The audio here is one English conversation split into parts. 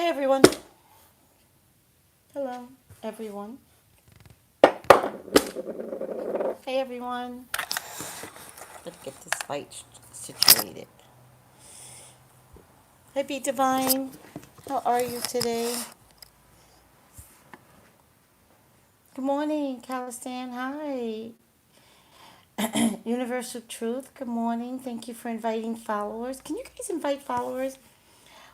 Hey everyone. Hello, everyone. Hey everyone. Let's get this light situated. Hi, Be Divine. How are you today? Good morning, Calistan. Hi. Universal Truth. Good morning. Thank you for inviting followers. Can you guys invite followers?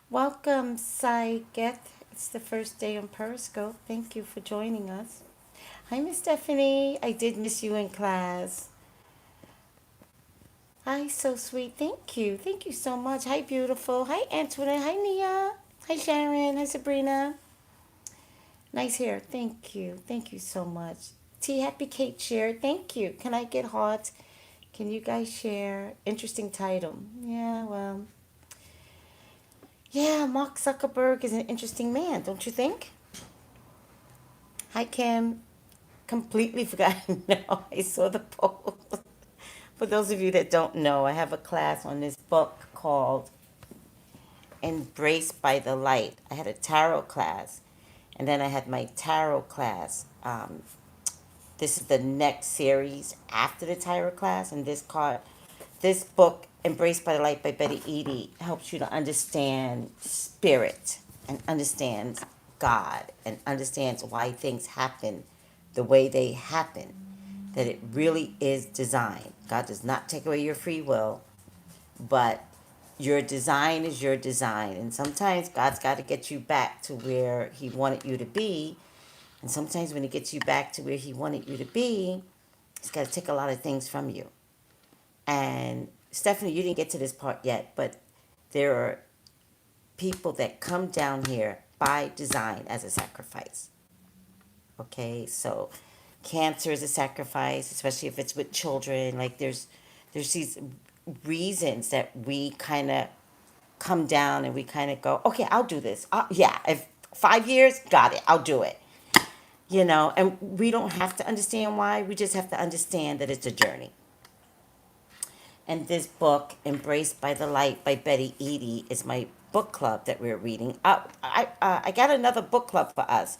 Welcome, Psychic. It's the first day on Periscope. Thank you for joining us. Hi, Miss Stephanie. I did miss you in class. Hi, so sweet. Thank you. Thank you so much. Hi, beautiful. Hi, Antoinette. Hi, Nia. Hi, Sharon. Hi, Sabrina. Nice hair. Thank you. Thank you so much. T Happy Kate share. Thank you. Can I get hearts? Can you guys share? Interesting title. Yeah, well, yeah, Mark Zuckerberg is an interesting man, don't you think? Hi, Kim. Completely forgot. No, I saw the post. For those of you that don't know, I have a class on this book called Embraced by the Light. I had a tarot class, and then I had my tarot class. This is the next series after the tarot class, and this book, Embraced by the Light by Betty Eady, helps you to understand spirit and understands God and understands why things happen the way they happen. That it really is design. God does not take away your free will, but your design is your design. And sometimes God's got to get you back to where He wanted you to be. And sometimes when He gets you back to where He wanted you to be, He's got to take a lot of things from you. And Stephanie, you didn't get to this part yet, but there are people that come down here by design as a sacrifice. Okay, so cancer is a sacrifice, especially if it's with children. Like there's these reasons that we kind of come down and we kind of go, okay, I'll do this. Yeah, if 5 years, got it, I'll do it. And we don't have to understand why. We just have to understand that it's a journey. And this book, Embraced by the Light by Betty Eady, is my book club that we're reading. I got another book club for us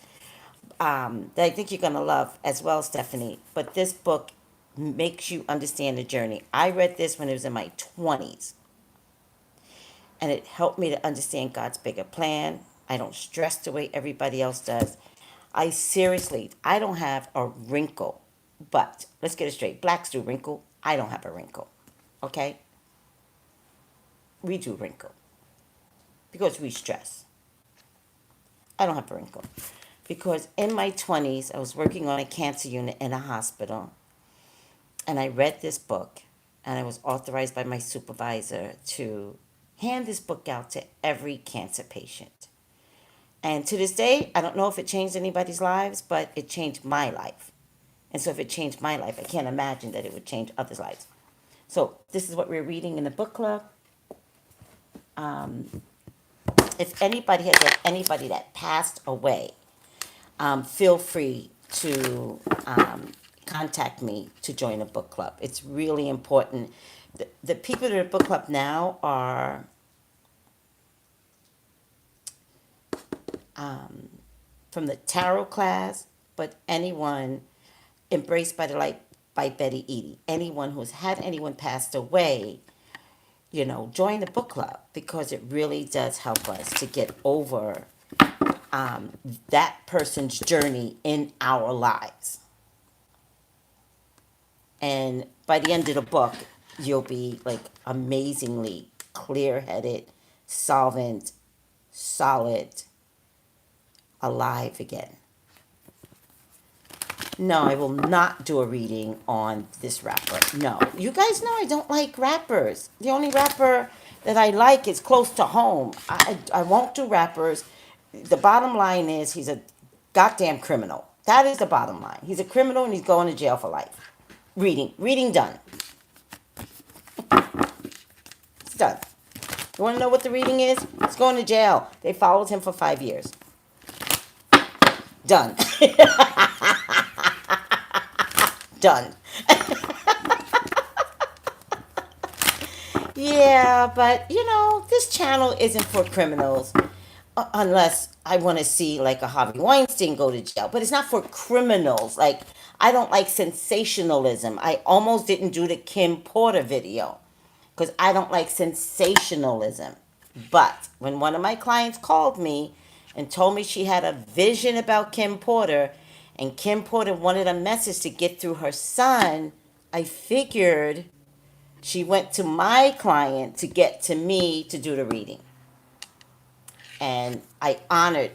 that I think you're going to love as well, Stephanie. But this book makes you understand the journey. I read this when I was in my 20s, and it helped me to understand God's bigger plan. I don't stress the way everybody else does. I don't have a wrinkle, but let's get it straight. Blacks do wrinkle. I don't have a wrinkle. Okay? We do wrinkle because we stress. I don't have a wrinkle because in my 20s, I was working on a cancer unit in a hospital, and I read this book, and I was authorized by my supervisor to hand this book out to every cancer patient. And to this day, I don't know if it changed anybody's lives, but it changed my life. And so if it changed my life, I can't imagine that it would change others' lives. So this is what we're reading in the book club. If anybody has anybody that passed away, feel free to contact me to join a book club. It's really important. The people that are in the book club now are from the tarot class, but anyone Embraced by the Light by Betty Eady. Anyone who's had anyone passed away, join the book club because it really does help us to get over that person's journey in our lives. And by the end of the book, you'll be like amazingly clear headed, solvent, solid, alive again. No, I will not do a reading on this rapper. No. You guys know I don't like rappers. The only rapper that I like is close to home. I won't do rappers. The bottom line is he's a goddamn criminal. That is the bottom line. He's a criminal and he's going to jail for life. Reading done. It's done. You want to know what the reading is? He's going to jail. They followed him for 5 years. Done. Done. Yeah, but this channel isn't for criminals. unless I want to see like a Harvey Weinstein go to jail, but it's not for criminals. Like, I don't like sensationalism. I almost didn't do the Kim Porter video because I don't like sensationalism. But when one of my clients called me and told me she had a vision about Kim Porter, and Kim Porter wanted a message to get through her son, I figured she went to my client to get to me to do the reading. And I honored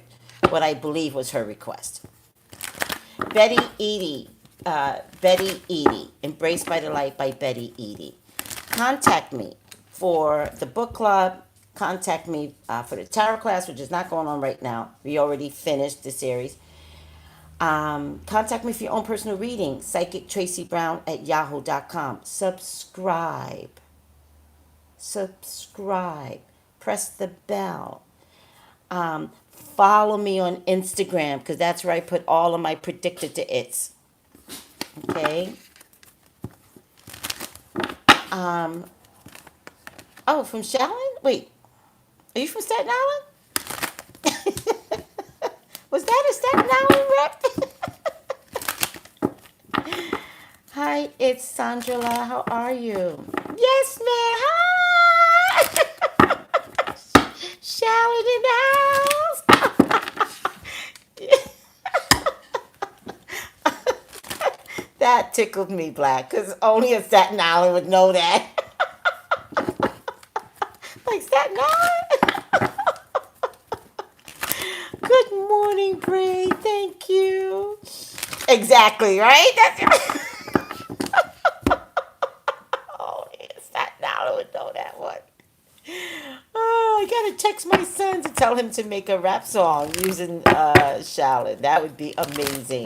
what I believe was her request. Betty Eady, Embraced by the Light by Betty Eady. Contact me for the book club. Contact me for the tarot class, which is not going on right now. We already finished the series. Contact me for your own personal reading, psychictraceybrown@yahoo.com. Subscribe. Press the bell. Follow me on Instagram because that's where I put all of my predicted to its. Okay. Oh, from Shaolin? Wait, are you from Staten Island? Was that a Staten Island rep? Hi, it's Sandra. How are you? Yes, man. Hi. Shaolin in the house. That tickled me, Black, because only a Staten Island would know that. Like Staten Island. Good morning, Bray. Thank you. Exactly, right? That's only a Staten Island would know that one. Oh, I gotta text my son to tell him to make a rap song using Shaolin. That would be amazing.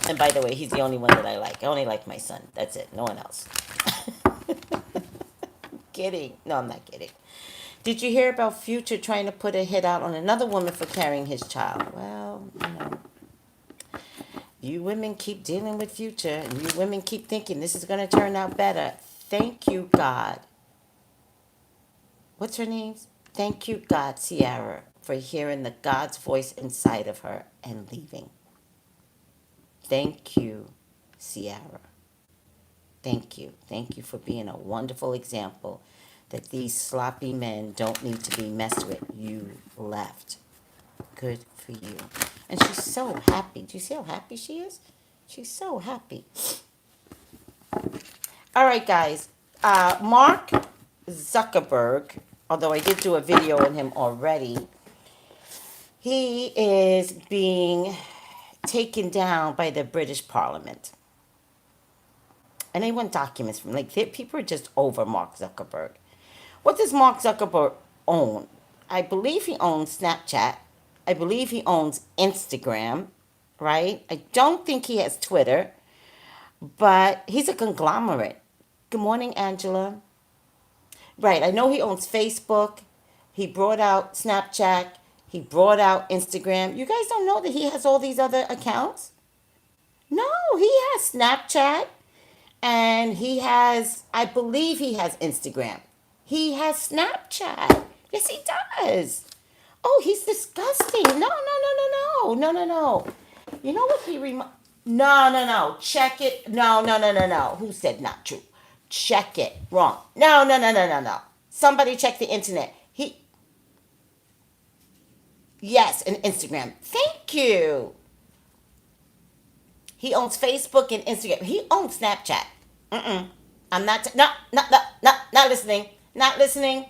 And by the way, he's the only one that I like. I only like my son. That's it. No one else. Kidding. No, I'm not kidding. Did you hear about Future trying to put a hit out on another woman for carrying his child? Well, you women keep dealing with Future, and you women keep thinking this is going to turn out better. Thank you, God. What's her name? Thank you, God, Sierra, for hearing the God's voice inside of her and leaving. Thank you, Sierra. Thank you. Thank you for being a wonderful example that these sloppy men don't need to be messed with. You left. Good for you. And she's so happy. Do you see how happy she is? She's so happy. All right, guys. Mark Zuckerberg, although I did do a video on him already, he is being taken down by the British Parliament. And they want documents from, like, people are just over Mark Zuckerberg. What does Mark Zuckerberg own? I believe he owns Snapchat. I believe he owns Instagram, right? I don't think he has Twitter, but he's a conglomerate. Good morning, Angela. Right, I know he owns Facebook. He brought out Snapchat. He brought out Instagram. You guys don't know that he has all these other accounts? No, he has Snapchat. And he has, I believe he has Instagram. He has Snapchat. Yes, he does. Oh, he's disgusting. No, no, no, no, no. No, no, no. You know what he No, no, no. Check it. No, no, no, no, no. Who said not true? Check it. Wrong. No, no, no, no, no, no. Somebody check the internet. Yes, and Instagram. Thank you. He owns Facebook and Instagram. He owns Snapchat. I'm not, not listening. Not listening.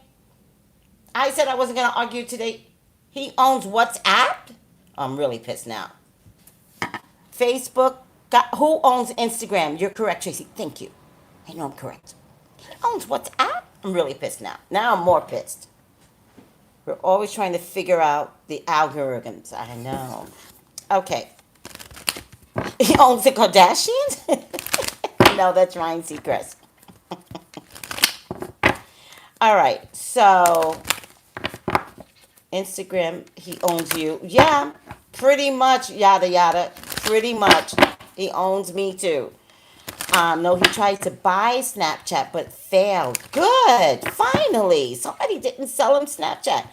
I said I wasn't going to argue today. He owns WhatsApp. I'm really pissed now. Facebook. Who owns Instagram? You're correct, Tracy. Thank you. I know I'm correct. He owns WhatsApp. I'm really pissed now. Now I'm more pissed. We're always trying to figure out the algorithms. I know. Okay. He owns the Kardashians? No, that's Ryan Seacrest. All right. So, Instagram, he owns you. Yeah, pretty much, yada, yada. Pretty much. He owns me too. No, he tried to buy Snapchat, but failed. Good. Finally. Somebody didn't sell him Snapchat.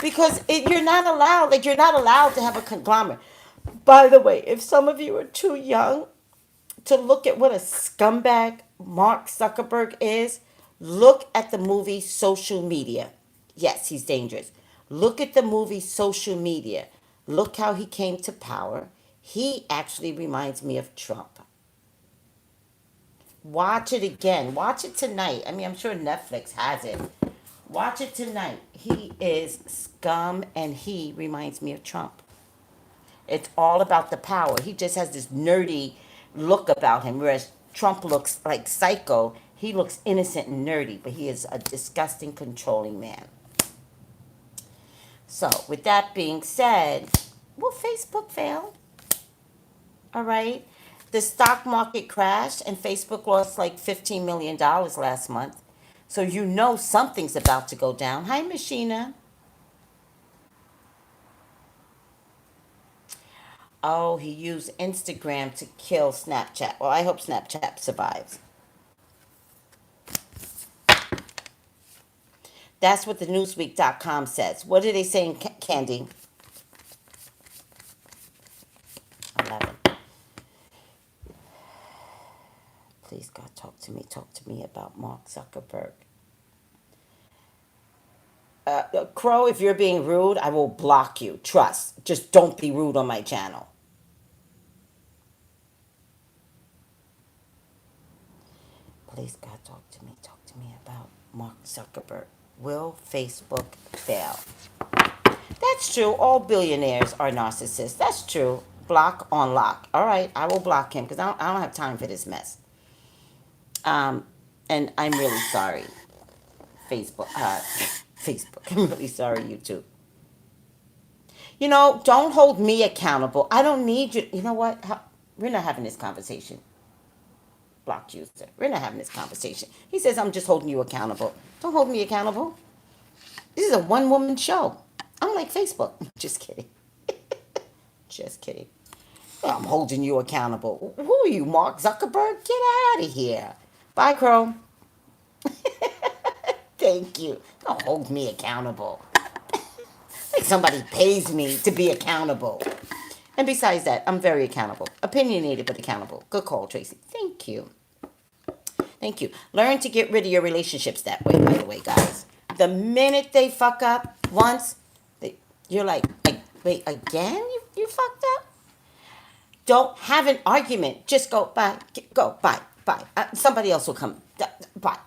because you're not allowed. Like you're not allowed to have a conglomerate. By the way, if some of you are too young to look at what a scumbag Mark Zuckerberg is, look at the movie Social Media. Yes, he's dangerous. Look at the movie Social Media. Look how he came to power. He actually reminds me of Trump. Watch it again. Watch it tonight. I mean, I'm sure Netflix has it. Watch it tonight. He is scum and he reminds me of Trump. It's all about the power. He just has this nerdy look about him, whereas Trump looks like psycho. He looks innocent and nerdy, but he is a disgusting, controlling man. So, with that being said, will Facebook fail? All right. The stock market crashed and Facebook lost like $15 million last month. So, you know something's about to go down. Hi, Machina. Oh, he used Instagram to kill Snapchat. Well, I hope Snapchat survives. That's what the Newsweek.com says. What are they saying, Candy? 11. Please, God, talk to me. Talk to me about Mark Zuckerberg. Crow, if you're being rude, I will block you. Trust. Just don't be rude on my channel. Please, God, talk to me. Talk to me about Mark Zuckerberg. Will Facebook fail? That's true. All billionaires are narcissists. That's true. Block on lock. All right, I will block him because I don't have time for this mess. Um, and I'm really sorry, Facebook. Facebook. I'm really sorry, YouTube. You know, don't hold me accountable. I don't need you. You know what? We're not having this conversation. Blocked user. We're not having this conversation. He says I'm just holding you accountable. Don't hold me accountable. This is a one-woman show. I'm like Facebook. Just kidding. Just kidding. I'm holding you accountable. Who are you, Mark Zuckerberg? Get out of here. Bye, Crow. Thank you. Don't hold me accountable. Like somebody pays me to be accountable. And besides that, I'm very accountable. Opinionated, but accountable. Good call, Tracy. Thank you. Thank you. Learn to get rid of your relationships that way, by the way, guys. The minute they fuck up once, you're like, wait, again? You fucked up? Don't have an argument. Just go, bye, go, bye, bye. Somebody else will come. Bye.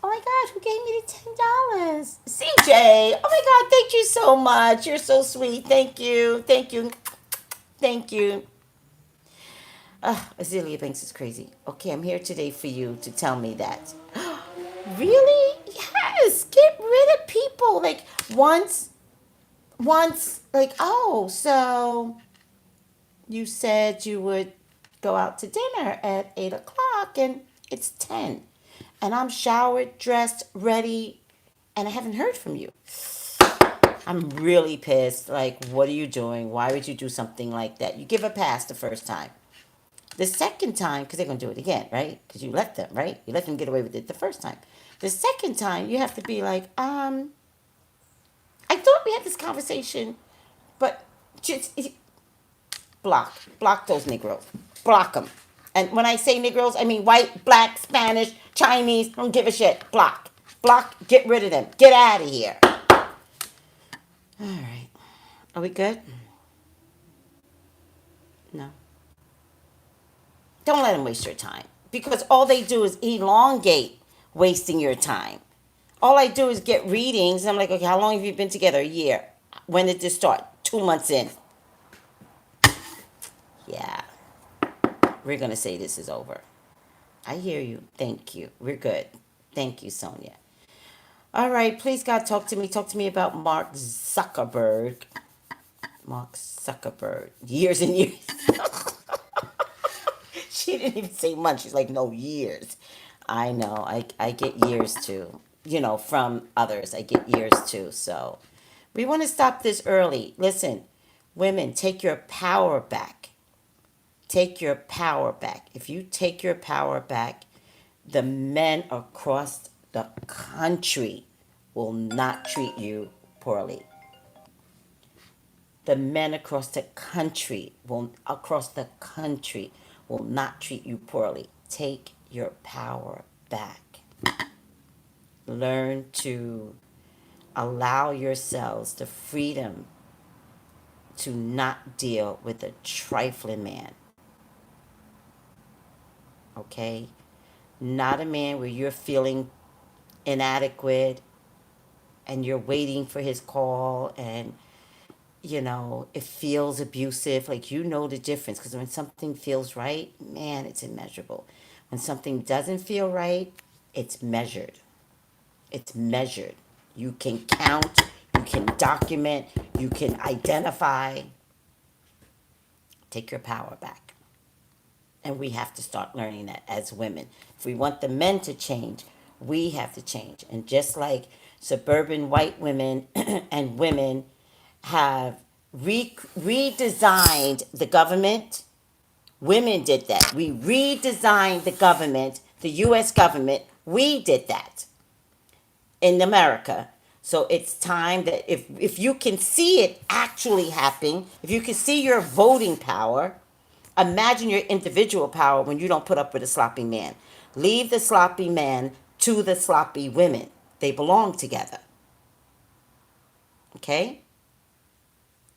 Oh my God, who gave me the $10? CJ. Oh my God, thank you so much. You're so sweet. Thank you. Thank you. Thank you. Azealia Banks is crazy. Okay, I'm here today for you to tell me that. Really? Yes. Get rid of people. Like once, like, oh, so you said you would go out to dinner at 8 o'clock and it's 10. And I'm showered, dressed, ready, and I haven't heard from you. I'm really pissed. Like, what are you doing? Why would you do something like that? You give a pass the first time. The second time, because they're going to do it again, right? Because you let them, right? You let them get away with it the first time. The second time, you have to be like, I thought we had this conversation, but just block those Negroes. Block them. And when I say Negroes, I mean white, black, Spanish, Chinese. Don't give a shit. Block. Block. Get rid of them. Get out of here. All right. Are we good? No. Don't let them waste your time. Because all they do is elongate wasting your time. All I do is get readings. And I'm like, okay, how long have you been together? A year. When did this start? 2 months in. Yeah. We're going to say this is over. I hear you. Thank you. We're good. Thank you, Sonia. All right. Please, God, talk to me. Talk to me about Mark Zuckerberg. Mark Zuckerberg. Years and years. She didn't even say months. She's like, no, years. I know. I get years too. You know, from others. I get years too. So we want to stop this early. Listen, women, take your power back. Take your power back. If you take your power back, the men across the country will not treat you poorly. The men across the country will not treat you poorly. Take your power back. Learn to allow yourselves the freedom to not deal with a trifling man. Okay? Not a man where you're feeling inadequate and you're waiting for his call, and it feels abusive. Like, the difference, because when something feels right, man, it's immeasurable. When something doesn't feel right, it's measured. It's measured. You can count, you can document, you can identify. Take your power back. And we have to start learning that as women. If we want the men to change, we have to change. And just like suburban white women and women have redesigned the government, women did that. We redesigned the government, the U.S. government. We did that in America. So it's time that if you can see it actually happening, if you can see your voting power, imagine your individual power when you don't put up with a sloppy man. Leave the sloppy man to the sloppy women. They belong together. Okay?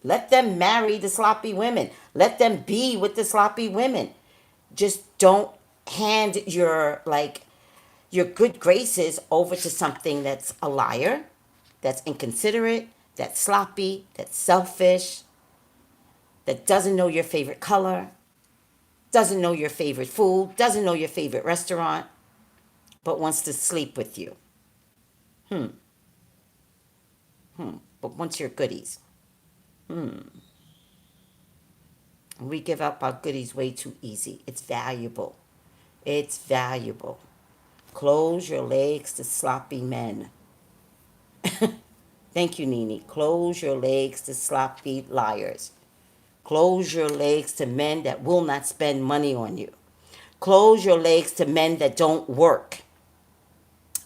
Let them marry the sloppy women. Let them be with the sloppy women. Just don't hand your good graces over to something that's a liar, that's inconsiderate, that's sloppy, that's selfish, that doesn't know your favorite color, doesn't know your favorite food, doesn't know your favorite restaurant, but wants to sleep with you. But wants your goodies. We give up our goodies way too easy. It's valuable. It's valuable. Close your legs to sloppy men. Thank you, Nini. Close your legs to sloppy liars. Close your legs to men that will not spend money on you. Close your legs to men that don't work.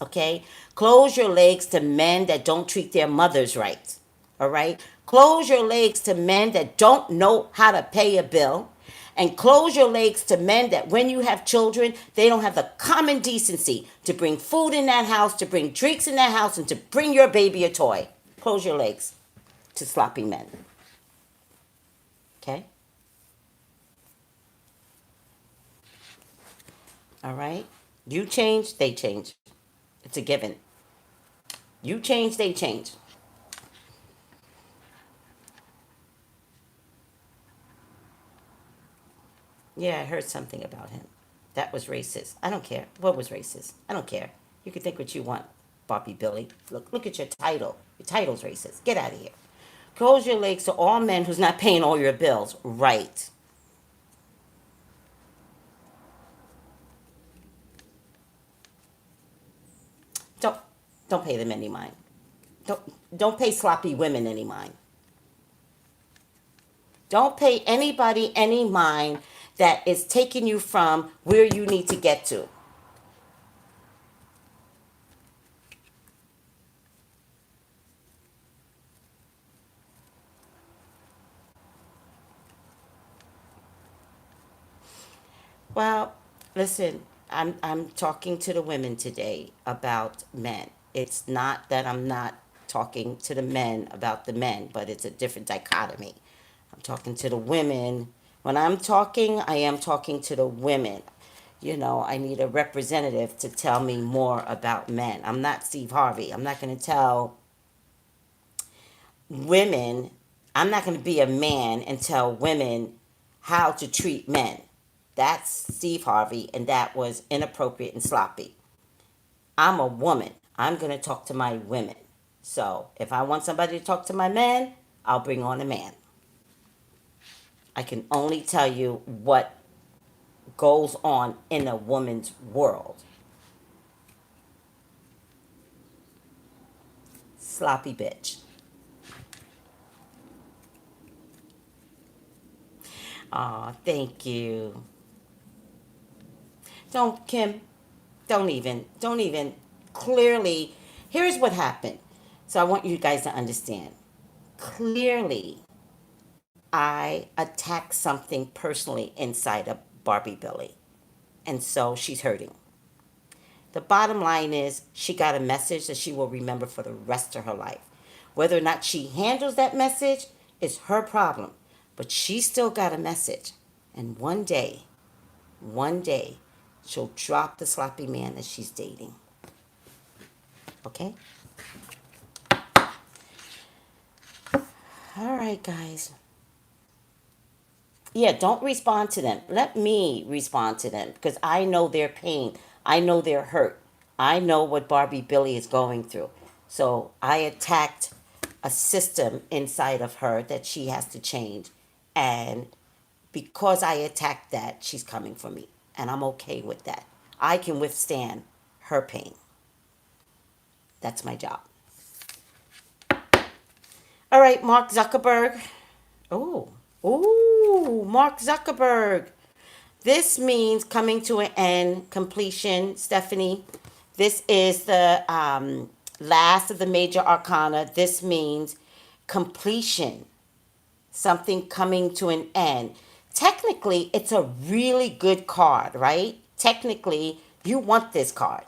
Okay? Close your legs to men that don't treat their mothers right. All right? Close your legs to men that don't know how to pay a bill. And close your legs to men that when you have children, they don't have the common decency to bring food in that house, to bring drinks in that house, and to bring your baby a toy. Close your legs to sloppy men. Okay? All right? You change, they change. It's a given. You change, they change. Yeah, I heard something about him. That was racist. I don't care. What was racist? I don't care. You can think what you want, Bobby Billy. Look at your title. Your title's racist. Get out of here. Close your legs to all men who's not paying all your bills. Right. Don't don't pay them any mind. Don't pay sloppy women any mind. Don't pay anybody any mind that is taking you from where you need to get to. Well, listen, I'm talking to the women today about men. It's not that I'm not talking to the men about the men, but it's a different dichotomy. I'm talking to the women. When I'm talking, I am talking to the women. I need a representative to tell me more about men. I'm not Steve Harvey. I'm not going to tell women, I'm not going to be a man and tell women how to treat men. That's Steve Harvey, and that was inappropriate and sloppy. I'm a woman. I'm going to talk to my women. So if I want somebody to talk to my man, I'll bring on a man. I can only tell you what goes on in a woman's world. Sloppy bitch. Aw, thank you. Don't, Kim, don't even. clearly, here's what happened. So I want you guys to understand. Clearly, I attacked something personally inside of Barbie Billy. And so she's hurting. The bottom line is she got a message that she will remember for the rest of her life. Whether or not she handles that message is her problem. But she still got a message. And one day, she'll drop the sloppy man that she's dating. Okay? All right, guys. Yeah, don't respond to them. Let me respond to them because I know their pain. I know their hurt. I know what Barbie Billy is going through. So I attacked a system inside of her that she has to change. And because I attacked that, she's coming for me. And I'm okay with that. I can withstand her pain. That's my job. All right, Mark Zuckerberg. Oh, Mark Zuckerberg. This means coming to an end, completion, Stephanie. This is the last of the major arcana. This means completion, something coming to an end. Technically, it's a really good card, right? Technically, you want this card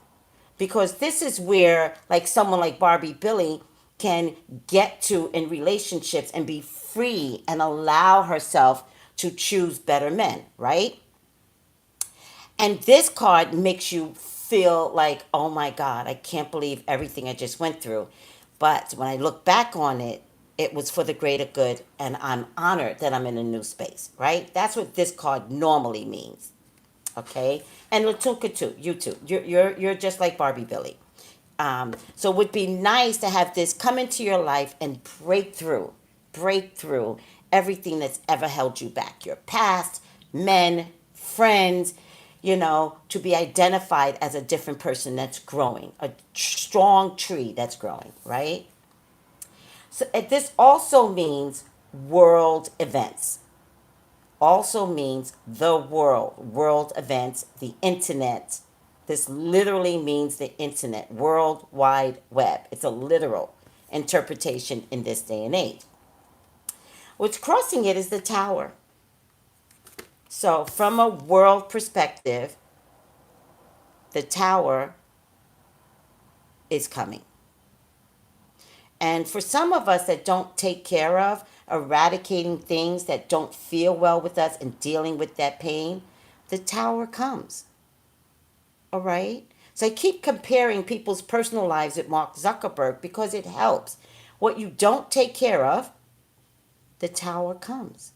because this is where, like, someone like Barbie Billy can get to in relationships and be free and allow herself to choose better men, right? And this card makes you feel like, oh my God, I can't believe everything I just went through. But when I look back on it, it was for the greater good, and I'm honored that I'm in a new space, right? That's what this card normally means, okay? And Latuka too, you too. You're just like Barbie Billy. So it would be nice to have this come into your life and break through everything that's ever held you back. Your past, men, friends, to be identified as a different person that's growing, a strong tree that's growing, right? So this also means world events. Also means the world events, the internet. This literally means the internet, World Wide Web. It's a literal interpretation in this day and age. What's crossing it is the tower. So, from a world perspective, the tower is coming. And for some of us that don't take care of eradicating things that don't feel well with us and dealing with that pain, the tower comes. All right? So I keep comparing people's personal lives with Mark Zuckerberg because it helps. What you don't take care of, the tower comes.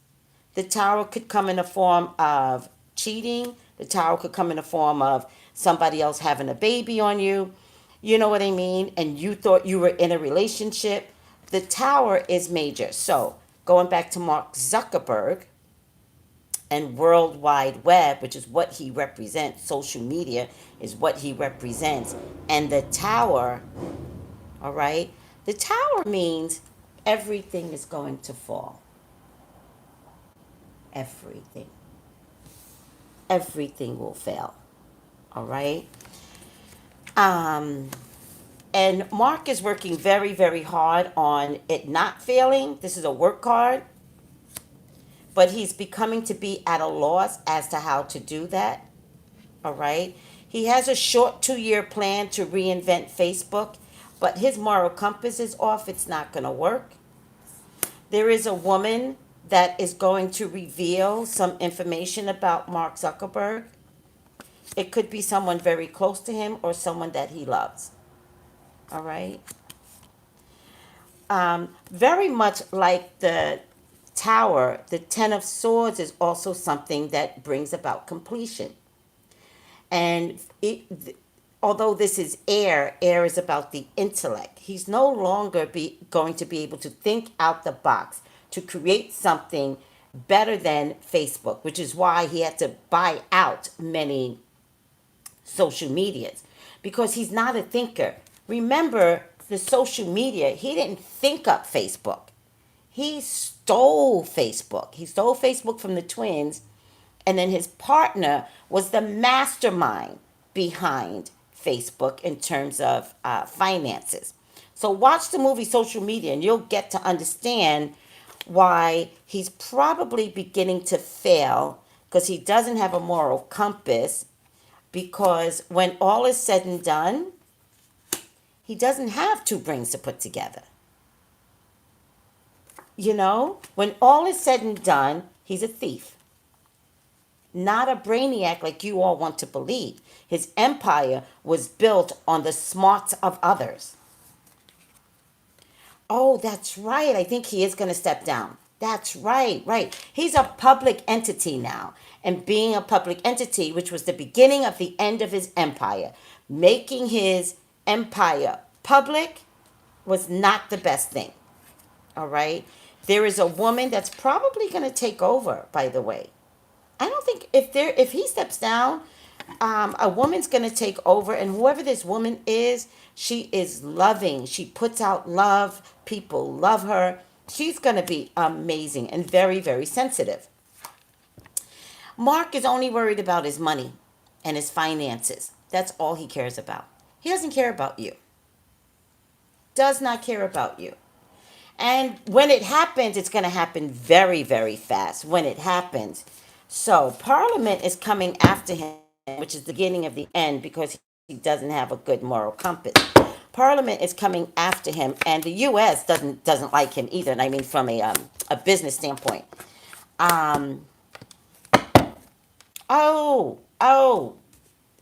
The tower could come in the form of cheating. The tower could come in the form of somebody else having a baby on you. You know what I mean? And you thought you were in a relationship. The tower is major. So going back to Mark Zuckerberg and World Wide Web, which is what he represents, social media is what he represents. And the tower, all right? The tower means everything is going to fall. Everything. Everything will fail. All right? And Mark is working very, very hard on it not failing. This is a work card. But he's becoming to be at a loss as to how to do that. All right? He has a short 2-year plan to reinvent Facebook, but his moral compass is off. It's not going to work. There is a woman that is going to reveal some information about Mark Zuckerberg. It could be someone very close to him or someone that he loves. All right? Very much like the tower, the Ten of Swords is also something that brings about completion. And although this is air is about the intellect. He's no longer going to be able to think out the box to create something better than Facebook, which is why he had to buy out many social medias because he's not a thinker. Remember, the social media, he didn't think up Facebook. He stole Facebook. He stole Facebook from the twins, and then his partner was the mastermind behind Facebook in terms of finances. So watch the movie Social Media and you'll get to understand why he's probably beginning to fail because he doesn't have a moral compass. Because when all is said and done, he doesn't have two brains to put together. You know, when all is said and done, he's a thief, not a brainiac like you all want to believe. His empire was built on the smarts of others. Oh, that's right. I think he is going to step down. That's right, right. He's a public entity now. And being a public entity, which was the beginning of the end of his empire, making his empire public was not the best thing. All right. There is a woman that's probably going to take over, by the way. I don't think if he steps down, a woman's gonna take over, and whoever this woman is, she is loving. She puts out love. People love her. She's gonna be amazing and very, very sensitive. Mark is only worried about his money and his finances. That's all he cares about. He doesn't care about you. Does not care about you. And when it happens, it's going to happen very, very fast when it happens. So Parliament is coming after him, which is the beginning of the end because he doesn't have a good moral compass. Parliament is coming after him, and the U.S. doesn't like him either. And I mean, from a business standpoint. Um, oh, oh,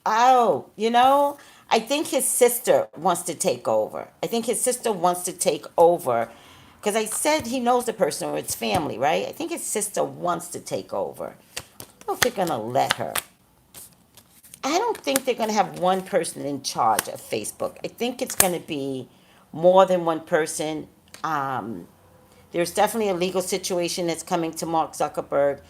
oh, you know, I think his sister wants to take over. I think his sister wants to take over because I said he knows the person or it's family, right? I think his sister wants to take over. I don't know if they're going to let her. I don't think they're going to have one person in charge of Facebook. I think it's going to be more than one person. There's definitely a legal situation that's coming to Mark Zuckerberg,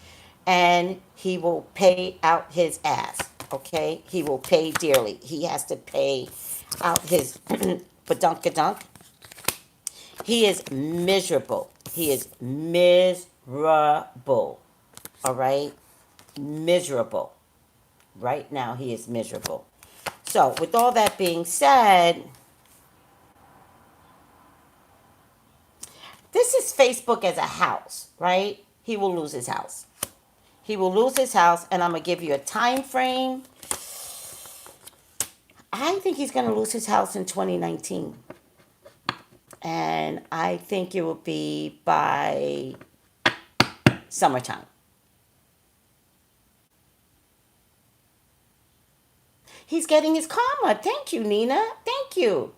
and he will pay out his ass. Okay, he will pay dearly. He has to pay out his badunkadunk. He is miserable. He is miserable. All right, miserable. Right now, he is miserable. So, with all that being said, this is Facebook as a house, right? He will lose his house. He will lose his house, and I'm gonna give you a time frame. I think he's gonna lose his house in 2019, and I think it will be by summertime. He's getting his karma. Thank you, Nina. Thank you.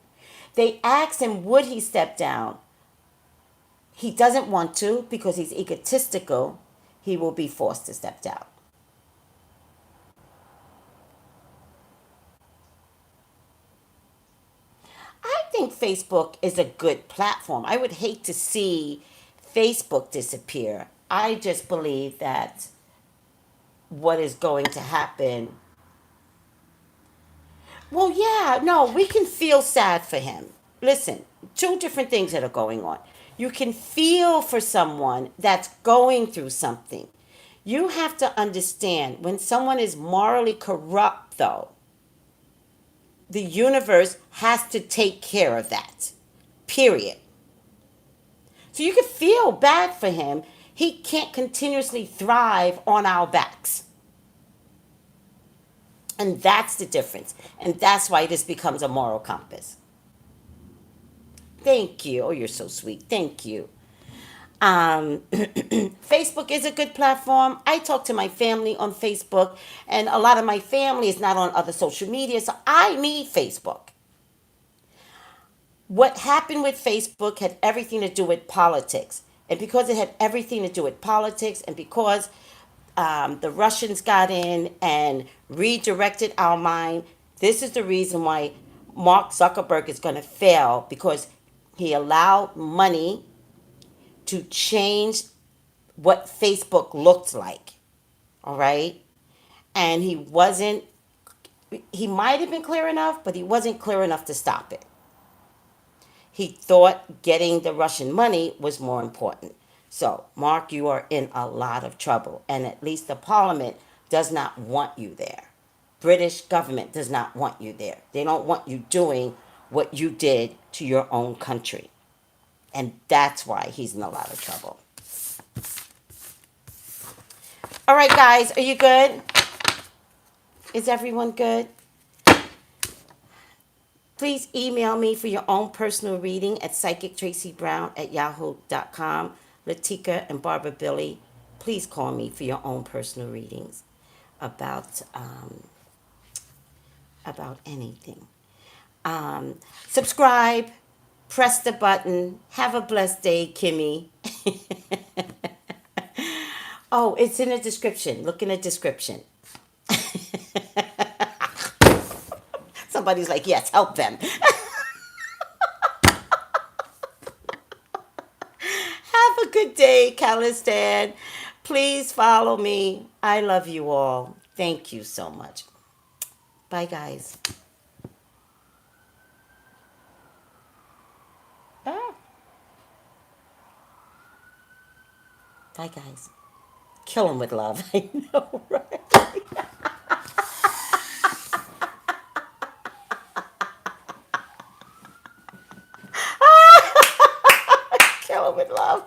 They asked him, would he step down? He doesn't want to because he's egotistical. He will be forced to step down. I think Facebook is a good platform. I would hate to see Facebook disappear. I just believe that what is going to happen. Well, yeah, no, we can feel sad for him. Listen, two different things that are going on. You can feel for someone that's going through something. You have to understand when someone is morally corrupt, though, the universe has to take care of that. Period. So you can feel bad for him. He can't continuously thrive on our backs. And that's the difference. And that's why this becomes a moral compass. Thank you. Oh, you're so sweet. Thank you. Facebook is a good platform. I talk to my family on Facebook, and a lot of my family is not on other social media, so I need Facebook. What happened with Facebook had everything to do with politics. And because it had everything to do with politics, and because the Russians got in and redirected our mind, this is the reason why Mark Zuckerberg is going to fail because he allowed money to change what Facebook looked like. All right? And he might have been clear enough, but he wasn't clear enough to stop it. He thought getting the Russian money was more important. So, Mark, you are in a lot of trouble, and at least the parliament does not want you there. British government does not want you there. They don't want you doing what you did to your own country. And that's why he's in a lot of trouble. All right, guys, are you good? Is everyone good? Please email me for your own personal reading at psychictraceybrown@yahoo.com. Latika and Barbara Billy, please call me for your own personal readings about anything. Subscribe, press the button. Have a blessed day, Kimmy. Oh, it's in the description. Look in the description. Somebody's like, yes, help them. Have a good day, Calistan. Please follow me. I love you all. Thank you so much. Bye, guys. Ah. Bye, guys. Kill them with love. I know, right? Kill them with love.